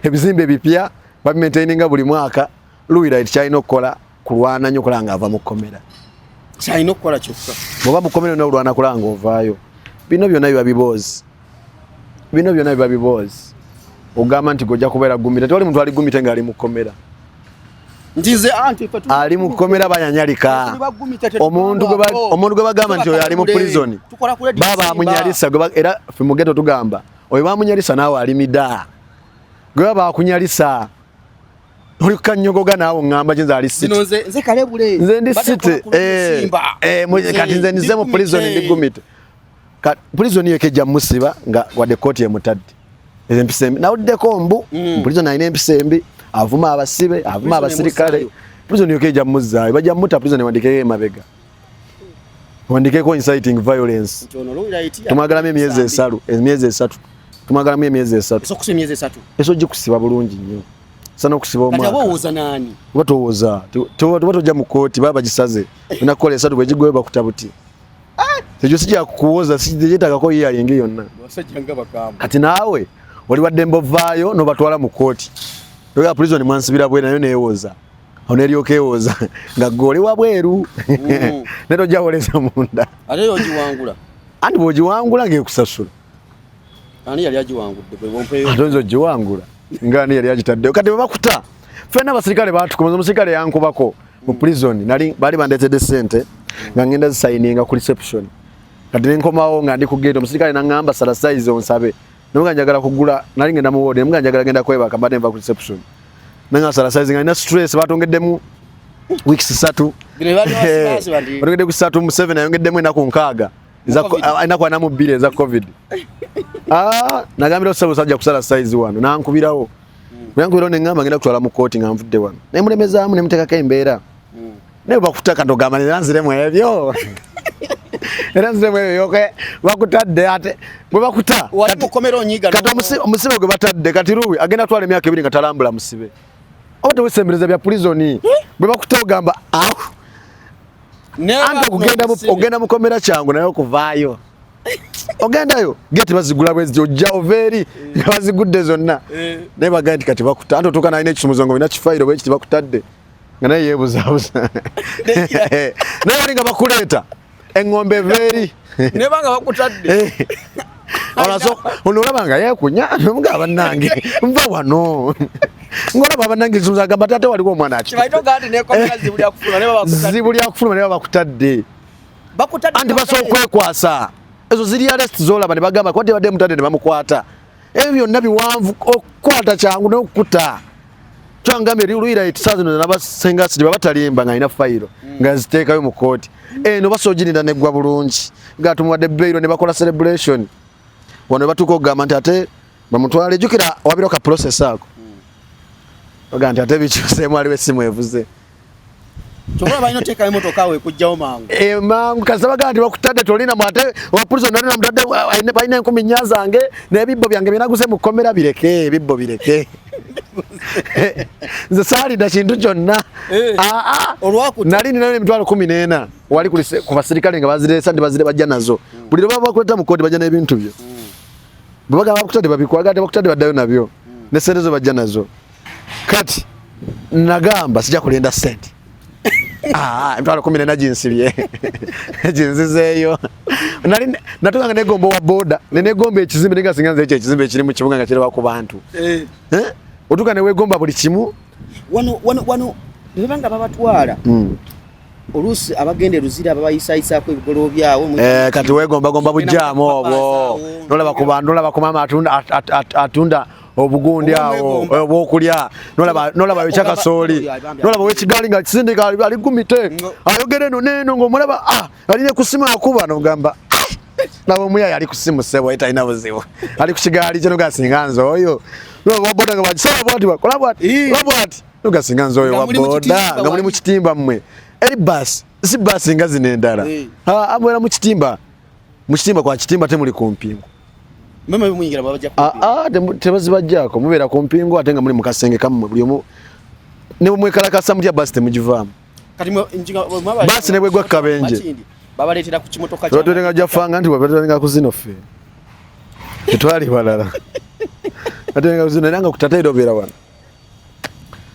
ebizimbe bipya babimaintaininga buli mwaka Luwira kyalina okukola kulwana nnyo kulanga ava mu kkomera kyalina okukola kyokka bw'oba mu kkomera n'olwana kulanga ovaayo bino byonna biba biboozi ogamba nti gojja kubeera gumite tewali muntu ali gumite ng'ali mu kkomera ali mu kkomera bayanyalika omuntu gwe bagamba nti oyo ali mu prison baba amunyalisa era ffe mu ghetto tugamba oyo bamunyalisa naawe ali mida gwe baba akunyalisa oli kukanyogoga naawe ngamba kinza ali siti nze ndi siti kati nze ndize mu prison ndi gumite prison yekejja musiba nga wadde kooti emutadde empisembi nawuddeko mbu prison alina empisembi avuma abasibe avuma abasirikale prison yokejja muzaayo bajja muta prison wandikeko emabega wandikeko inciting violence tumwagalamu emyezi esatu tumwagalamu emyezi esatu eso gikusiba bulungi nnyo sana okusiba omwaka batowooza tojja mu kooti baba gisaze nakukola esatu bwe gigwe bakutabuti ekyo sijja kukuwooza sijetagako yeyalingi yonna kati naawe oli wadde mbovaayo nobatwala mu kooti oya prison mwansibira bwe nayo neewooza oneryoka ewooza nga goli wabweru neto jawoleza munda ate yogiwangula anti bwogiwangula ngekusasula ani yali agiwangudde bwe bompeyo atonzo ogiwangula ngani yali agitaddeyo kati bakuta fena abasirikale batukomaza omusirikale yankubako mu prison nali bali bandetedde sente nga ngenda zisayininga ku reception kati nenkomawo nga ndi ku gate omusirikale nangamba sala size onsabe nanga njagala kugula nali ngenda mu ward nanga njagala genda kwebaka mbadde nva ku reception nanga sala size nga ina stress batongeddemu weeks 3 batongedde ku 3 mu 7 ayongeddemu ennaku 6 ennaku 4 mu 2 eza covid nagambira osaba osajja kusala size wano nankubirawo bweyankubirawo nengamba ngenda kutwala mu kooti nga nvudde wano nemulemezaamu nemuteekako embeera naye bakutaka ntogamba neranziremu ebyo eranziremu ebyo yoke bakutadde ate bwe bakuta kati omusibe gwe batadde kati Luwi agenda twala emyaka 2 nga talambula musibe oba tewesembereza bya pulizoni bwe bakuta ogamba anti ogenda mukomera kyangu naye okuvaayo ogendayo geti bazigula bwezi ojja oveeri nga bazigudde zonna naye bagamba nti kati bakuta anti otuuka nalina ekisumuzo nga olina kifayiro bwekiti bakutadde nga naye yeebuzaabuza naye bali nga bakuleeta eŋŋombe eveeri nebanga bakutadde olaba nga yeekunya nomugaba bannange nva wano ngolaba bannange ekisumuzo agamba ate waliwo omwana zibu lyakufuluma naye bakutadde anti basobola okwekwasa ezo ziri arrest zolaba ne bagamba kwate badde mutadde ne bamukwata ebyo byonna biwanvu okukwata kyangu n'okukuta kyangambye Luwira etisazi n'abasenga sidi batalimba nga alina fayiro nga ziteekayo mu kooti eno basoogirinda neggwa bulungi nga tumuwadde beyiro ne bakola celebration wano batuuka okugamba nti ate bamutwala ejjukira wabiro ka process ako oga nti ate bikyuseemu aliwo essimu evuze chokola balina oteekayo emmotoka we kujjawo mangu mangu kasi bagamba nti bakutadde tolina mwate owapulizo nalina mutadde balina 10 nya zange n'ebibbo byange binaguze mu kkomera bireke ebibbo bireke nze saalida kintu kyonna nali ninayo emitwalo 14 wali ku basirikale nga bazireesa nti bazire bajja nazo buli lwe baba bakuleta mu kooti bajja n'ebintu byo bwe bagamba bakutadde babikwaga ate bakutadde baddayo nabyo ne sente zo bajja nazo kati nagamba sijja kulinda sente emitwalo 14 ginsibye ginzizeeyo natuka nga negomba wa boda nenegomba ekizimbe nenga singa nze ekyo ekizimbe ekiri mu kibuga nga kireba ku bantu otuka ne wegomba buli kimu wano nebanga babatwala oluusi abagenda Luzira babayisayisaako ebigolo byabwe kati wegomba bujjaamu obwo nolaba ku bantu nolaba ku maama atunda obugundi awo obwokulya nolaba wekyakasooli nolaba wekigaali nga kisindika ali gumite ayogere eno neno ng'omulaba alina kusimu akuba nogamba Nabo muya ali kusimu sebo itaina buzibu. Ali kushigali kino gasinganzo oyo. No waboda nga bajisaba bwati bakola bwati. Bwati. No gasinganzo oyo waboda nga muri mu kitimba mmwe. Eri bus si bus ngazi nendala. Abwera mu kitimba. Mu kitimba kwa kitimba temuli kumpingo. Mama bimuyingira babajja kumpingo. Tebazi bajjako mubera kumpingo atenga muri mu kasenge kamwe buli omu. Ne mwekalakasa mutya bus temugivamu. Kati njinga bus ne bwegwa kabenje. Baba letera ku kimotoka kya. Tutenga jafanga nti wabetenga kuzino fe. Etwali balala. Atenga kuzino nanga kutatairo bera wana.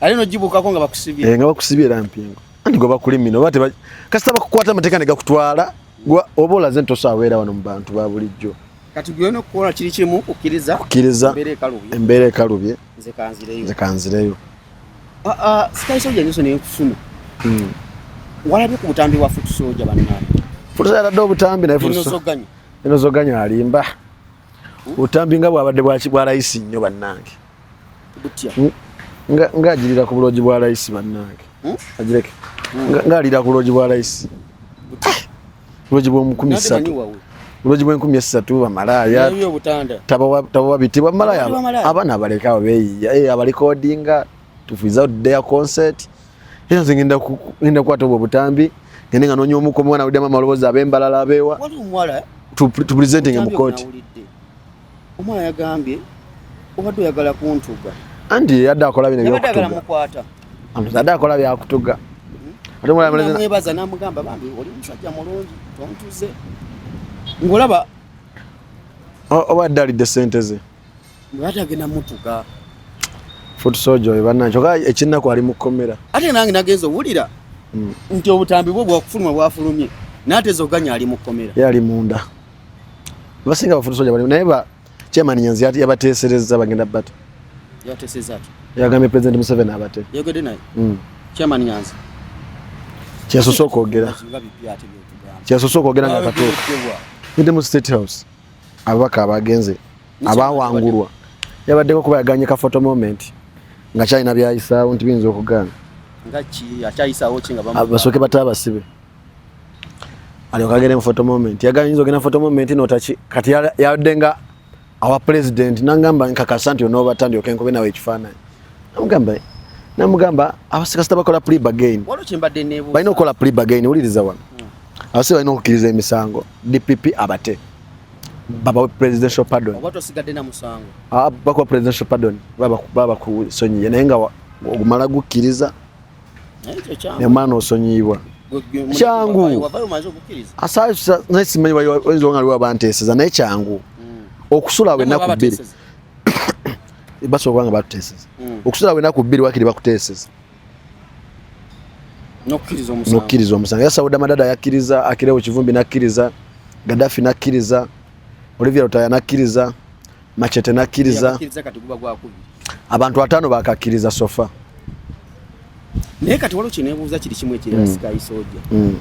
Alino jibuka ko nga bakusibye. Nga bakusibira mpingo. Andi go bakulimino bate kasita bakukwata amatekane gakutwala gwa obola zento sawera wano mbantu babulijjo. Kati gyono kukola kiri kimu kukiriza embere kalubye nze kanzireyo. Sky Soldier niso ne nkufuna. Walabe ku butambi wa Foot Soldier bannange. Foot Soldier do butambi na Foot ino zoganya alimba. Butambi nga bwabadde bwa rais nnyo bannange. Butya. Ngajirira ku buloji bwa rais bannange. Ajireke. Ngalira ku buloji bwa rais. Buloji bwa 13. Buloji bwa 13 bamalaya. Yo butanda. Taba bitibwa malaya. Abana abaleka abeyi. Abarecordinga to without their concert. Ina ngenda kwata obwo butambi. Ngende nga nonyo omuko mwana udema maloboza abembalala abewa. Wali umwala to presenting mu court. Omwana yagambye obadde yagala kuntuga. Andi yadda akola bino byo kutuga. Mukwata. Amuzadde akola bya kutuga. Ate mwana amaleza mwebaza namugamba bambi oli musajja mulungi tontuze. Ngolaba obadde ali de senteze. Mwata gena mutuga. Foot Soldier banancho ka ekinna ko ali mukomera. Ate nange nagenzo wulira. Nti obutambi bwo bwakufuluma bwafulumye. Nate zoganya ali mukomera. Yali munda. Basinga ba Foot Soldier bali naye ba chairman Nyanzi yati yabatesereza bagenda bato. Yateseza ati. Yagamye President Museveni abate. Yogede naye. Chairman Nyanzi. Kyasosoko ogera. Kyasosoko ogera nga katoka. Ndi mu State House. Abaka abagenze. Abawangurwa. Yabaddeko kuba yaganye ka photo moment. Nga China byayisa nti binzo okugana. Ngachi achayisa ochinga bamu. Abasoke batabasibe. Ali kagere mu photo moment. Yaganye nzo gena photo moment no tachi kati yadenga our president nangamba nkakasanti ono batandi okenkobe nawe ekifana. Namugamba abasikasta bakola plea bargain. Walo chimbadde nebu. Baino kola plea bargain uliriza wana. Abase baino okukiriza emisango. DPP abate. Baba presidential pardon. Obato sigadde na musango. Bakwa presidential pardon. Baba ku sonyiye nayenga ogumala gukiriza. Ne mwana osonyibwa. Changu. Wabayo mazo gukiriza. Asasa nasimanyi wenzo ngali wabanteseza naye changu. Okusula we nakubiri. Baso kwanga bateseza. Okusula we nakubiri wakiri bakuteseza. Nokiriza omusango. Ya Sauda Madada yakiriza, Akirewo Kivumbi nakiriza, Gaddafi nakiriza, Olivia Rutaya nakiriza, Machete nakiriza. Yakiriza kati kuba gwa kubi. Abantu 5 bakakiriza sofa. Naye kati walo kinebuuza kiri kimwe kiri Sky Soldier.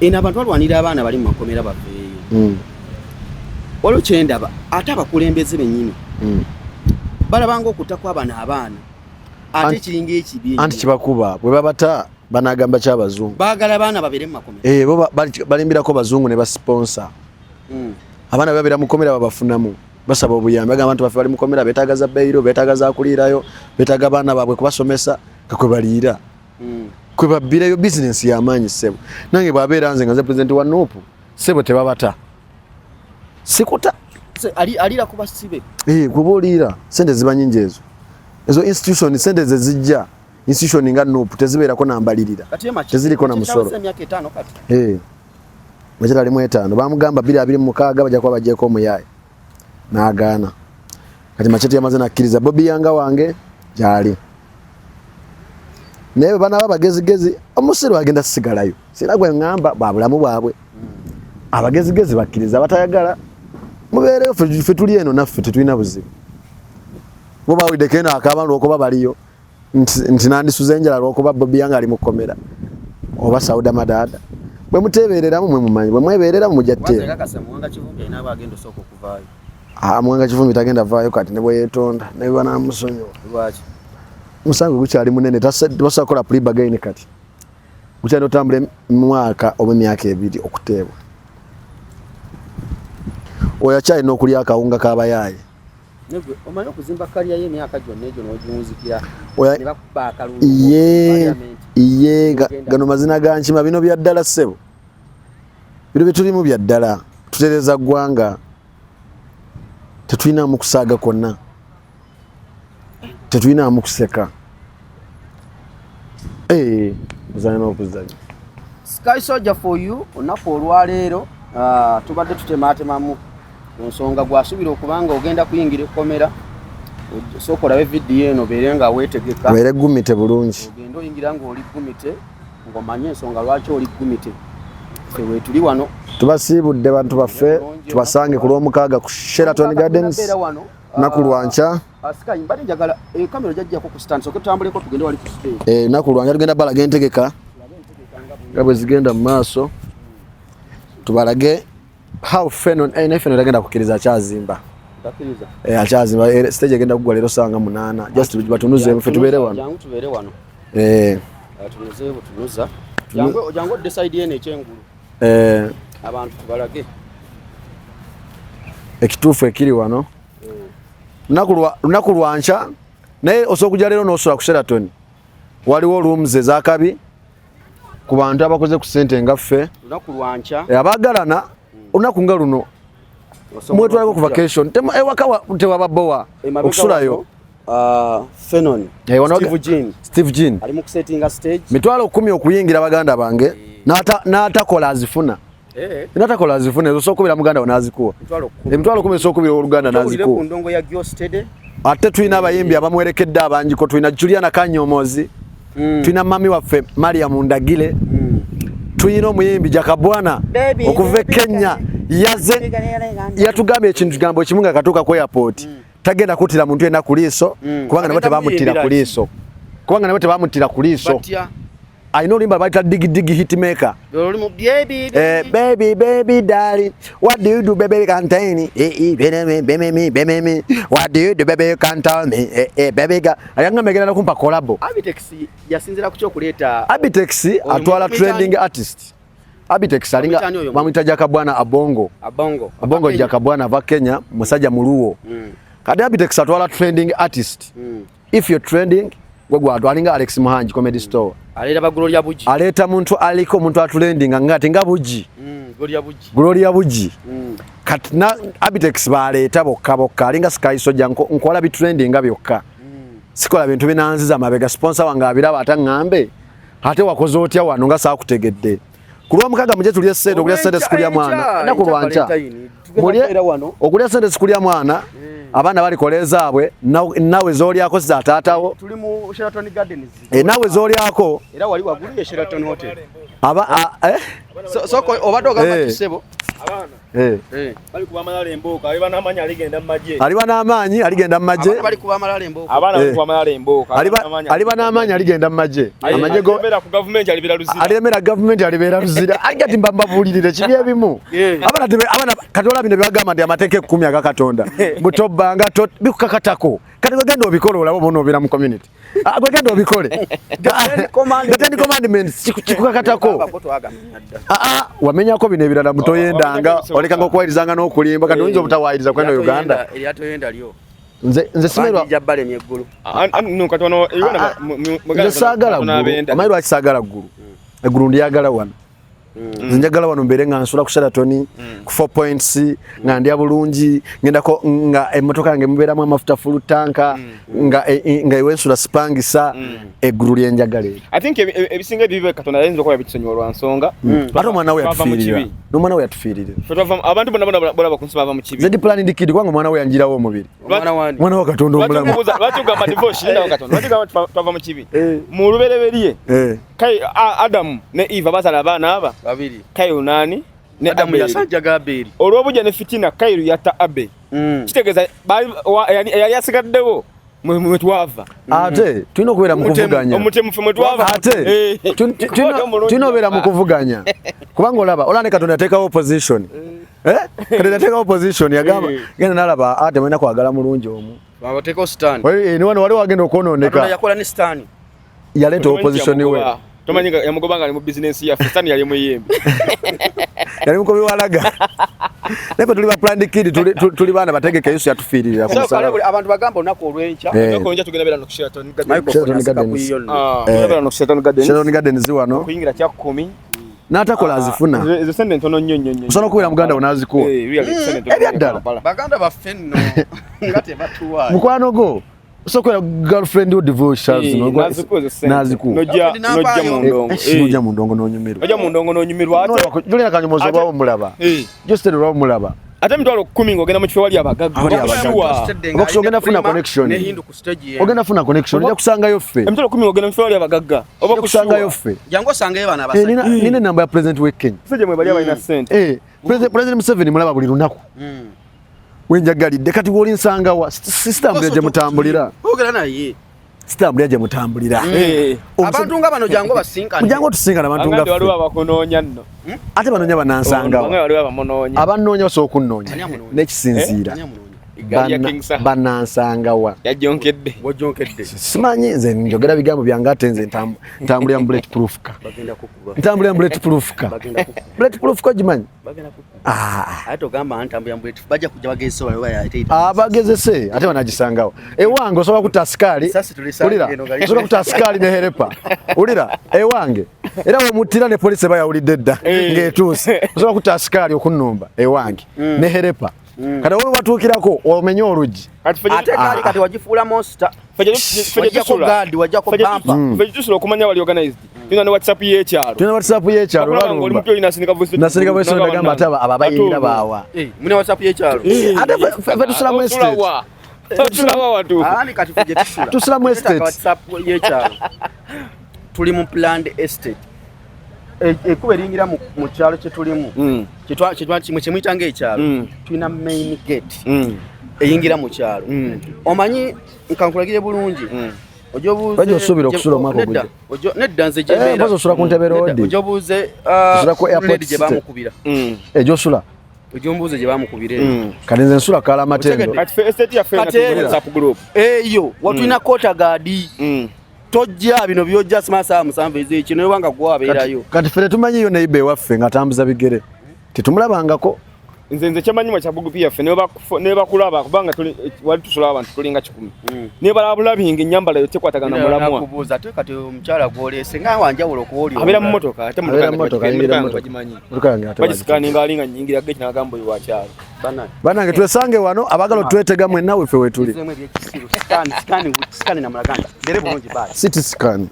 Ena abantu alwanira abaana bali mu makomera baveeyo. Walo kyendaba ate abakulembeze bennyini. Balabanga okutakwa abaana. Ate kiringa ekibi. Anti kibakuba bwe babata banagamba ky'abazungu. Baagala abaana babere mu makomera. Bo balimbirako bazungu ne basponsor. Abaana babira mu komera babafunamu. Basaba obuyambi bagamba abantu bafe bali mu komera betagaza beiro, betagaza akulirayo, betaga abaana babwe kubasomesa kakwe balira. Kwe babirayo business yamanyi sebo. Nange babeera nze nga ze president wa Nupu. Sebo tebabata. Sikuta alira kuba sibe. Kubolira sente zibanyinje ezo. Ezo institution sente zezijja. Institution nga Nupu tezibeerako nambalirira. Teziriko na musoro. Macheta ali mu 5 bamugamba 226 bajja kwa bajjeko omuyaye. Naagaana. Kati Machete yamaze nakkiriza Bobby Yanga wange jali. Naye bana babagezigezi omusiro agenda sigalayo. Sira gwe ngamba babulamu bwabwe. Abagezigezi bakkiriza batayagala. Mubeereyo ffe tuli eno naffe tetulina buzibu. Bo bawulidde kena akabantu okuba baliyo. Nti nandisuze enjala lwokuba Bobby Yanga ali mu komera. Oba Sauda Madada. Bwe mutebereramu mwe mumanyi bwe mwebereramu mujatte. Wazeka kasa Mwanga Kivumbi ina bagendo soko kuvaayo. Mwanga Kivumbi tagenda vaayo kati ne bwe yetonda ne bana musonyo. Lwaki? Musango gukyali munene tasakola plea bargain kati. Gukyali otambule mwaka oba myaka 2 okuteebwa. oyakyalina okulya akawunga k'abayaaye. Omanyi okuzimba kaliya y'emyaka gyonna egyo n'ogimuzikira ne bakuba akalulu. Iye gano mazina ga nkima bino bya ddala ssebo. Bino bye tulimu bya ddala. Tutereza ggwanga. Tetulina mukusaaga konna. Tetulina mukuseka. Muzanya n'okuzanya. Sky Soldier for you olunaku olwaleero tubadde tutematemamu ensonga gwasubira okubanga ogenda kuyingira ekkomera sooka olabe vidiyo eno obeere nga weetegeka obeere gumite bulungi ogenda oyingira ng'oli gumite ng'omanye ensonga lwaki oli gumite ffe weetuli wano tubasiibudde bantu baffe tubasange ku lw'omukaaga ku Sheraton Gardens naku lwanca Sky mbadde njagala kamera ojaggyako ku stand soke tutambuleko tugende wali ku stage naku lwanca tugenda balaga entegeka nga bwe zigenda mu maaso tubalage how Fenon Fenon agenda kukkiriza akyazimba akyazimba stage egenda kugwa leero sanga 8 just batunuze ffe tubeere wano tunuze butunuza jangu decide yene ekyengulu abantu tubalage ekituufu ekiri wano lunaku lwanca naye osobola okujja leero n'osula ku Sheraton waliwo rooms ezakabi ku bantu abakoze ku ssente nga ffe lunaku lwanca abaagalana olunaku nga luno mwetwaleko ku vacation ewaka tewababbowa okusulayo Fenon Steve Jean ali mu kusettinga stage mitwalo 10 okuyingira baganda bange n'atakola azifuna n'atakola azifuna ezo sokubira muganda wanazikuwa emitwalo 10 sokubira oluganda nazikuwa ku ndongo ya Gyostede ate tulina abayimbi abamwerekedde abangi ko tulina Juliana Kanyomozi tulina mami waffe Mariam Ndagile tulina omuyimbi Jakabwana okuva Kenya yaze yatugambye ekintu kigambo kimu nga katuuka ku airport tagenda kutira muntu yenna ku liiso kubanga nabo tebamuttira ku liiso ayina olimba bayita digi hitmaker baby darling what do you do baby can't tell me baby what do you do baby can't tell me baby ayanga megenda kumpa collab Abitex yasinzira ku kyokuleeta Abitex atwala trending artist Abitex alinga bamwita Jakabwana abongo Jakabwana ava Kenya musajja muluwo kadi Abitex atwala trending artist if you're trending gwegwa atwalinga Alex Muhanji comedy store aleta ba Gloria Buji aleta muntu aliko muntu atrendinga ngati nga Buji Gloria Buji kati na Abitex baleta bokka alinga Sky Soldier nkola bitrendinga byokka sikola bintu binanziza mabega sponsor wange abiraba atangambe ate wakoze otya wano nga saakutegedde kulwa mukaga muje tulye sente okulya sente sikulya mwana na kulwanca okulya sente sikulya mwana abaana bali kolezaabwe nawe zolyako za taatawo tuli mu Sheraton Gardens nawe zolyako era wali wagulu ya Sheraton Hotel soko obadde ogamba kisebo bali kuba malala emboka aliba n'amaanyi aligenda mu magye aligenda mu magye bali kuba malala emboka abaana bali kuba malala emboka aliba n'amaanyi aligenda mu magye amagye go ku government alibera luzira alemera government alibera luzira agati mbambavulirire kibi ebimu abana katola bino byagamba ndi amateeka 10 aga Katonda mutobanga bikukakatako kati gwegenda obikole olabo bono obera mu community gwegenda obikole the commandments kikukakatako wamenyako bino ebirala mutoyendanga olekanga okwayirizanga n'okulimba kati oyinza obutawayiriza kwenda Uganda nze simerwa jabbale myeggulu nze saagala ggulu omanyi lwaki saagala ggulu eggulu ndiyagala wano nze njagala wano mbeere nga nsula ku Sheraton ku 4 points nga ndya bulungi ngendako nga emmotoka yange mubeeramu amafuta full tanka nga ewensula sipangisa eggulu lyenjagala I think ebisinga ebibe Katonda yayinza okuba bitusonyiwa lwa nsonga ate omwana we yatufiirira n'omwana we yatufiirira abantu bonna bolaba ku nsi bava mu kibi zedi planning kid kwanga omwana we yanjirawo omubiri mwana wa Katonda omulamu lwaki ugamba divorce lindawo Katonda lwaki ugamba twava mu kibi mu lubereberye kai Adamu ne Eva basala abaana aba babiri Kayo nani ne Adamu yasanja Gaberi olwobuja ne fitina Kayo yatta Abe kitegeza yali asigaddewo mwe twava ate tulina okubeera mu kuvuganya omutemu mwe twava ate tulina okubeera mu kuvuganya kubanga olaba ne Katonda yateekawo opposition Katonda yateekawo opposition yagamba genda nalaba ate mwena kwagala mulungi omu bateekawo stand ni wano wali wagenda okwonooneka Katonda yakola ne stand yaleeta opposition we tomanyi yamugobanga ali mu business ya Stand yali muyembe yali mukobi walaga neko tuli ba planned kid tuli bana bategeke Yesu yatufiirira ku musala abantu bagamba onako olwencha onako onja tugenda bela no Sheraton Garden ziwano kuyingira kya 10 n'atakola azifuna ezo sente ntono nnyo nnyo osobola okubeera muganda unazikuwa ebyaddala baganda baffe nno nga tebatuwa mukwano go osobola girlfriend wo divorce nazikuwa nojja mu ndongo n'onyumirwa Juliana Kanyomozi oba omulaba just lwa omulaba ate mitwalo 10 ng'ogenda mu kifo wali abagagga ogenda funa connection ogenda funa connection ojja kusangayo ffe emitwalo 10 ng'ogenda mu kifo wali abagagga oba kusangayo ffe jangu osangayo bana abasajja nina namba ya president w'Kenya sije mwe bali abalina ssente president Museveni mulaba buli lunaku wenjagalidde kati woli nsangawa sitambulira gye mutambulira ogera naye sitambulira gye mutambulira abantu nga bano jangu basinkana jangu tusinkana abantu nga ffe waliwo abakunoonya nno ate banoonya banansangawa waliwo abamunoonya abanoonya basobola okunnoonya n'ekisinziira banansangawa yajjonkedde simanyi nze njogera bigambo byange ate nze ntambulira mu bulletproof ka ntambulira mu bulletproof ka bulletproof ka ogimanyi abagezese ate banagisangawo ewange osobola kutta sikaali ulira osobola kutta sikaali ne herepa ulira ewange era wemuttira ne poliisi bayawulidde dda ng'etuuse osobola kutta sikaali okunnumba ewange ne herepa kati wali watuukirako omenye oluggi ate kaali kati wagifuula monster wajjako gaadi wajjako bampa ffe tusula okumanya wali organized tulina ne whatsapp y'ekyalo nasindika voice note agamba ate abo abayingira baawa mune whatsapp y'ekyalo ate ffe tusulamu estate kati ffe gye tusula tusulamu estate whatsapp y'ekyalo tuli mu planned estate ekuba eringira mu kyalo kye tulimu kyemuyita ng'ekyalo tulina main gate eyingira mu kyalo omanyi nkankulagire bulungi Ojo osuubira okusula omwaka ogujja nedda nze gyebeera osula ku Ntebe Road ojo buuze gye bamukubira egyo osula ojo mbuuze gye bamukubira kati nze nsula Kaala Matendo eyo watulina kota gaadi tojja bino byojja simasa musanvu ezekino wanga gwa abeerayo kati ffe tetumanyiyo neiba ewaffe ng'atambuza bigere tetumulabangako nze kyemanyi mu kyabugupi yaffe ne bakulaba kubanga wali tusula abantu tulinga 10 ne balabulabinga ennyambala yo tekwatagana mulamwa nakubuuza ate kati omukyala gwoleese nga wanjawulo okuwoli abeera mu mmotoka ate motoka bagimanyi bagisikaninga alinga nnyingira ge kinagamba oyo wakyalo banange twesange wano abagala otwetega mwenna weffe wetuli sikani namulaganda ndere bulungi bali city scan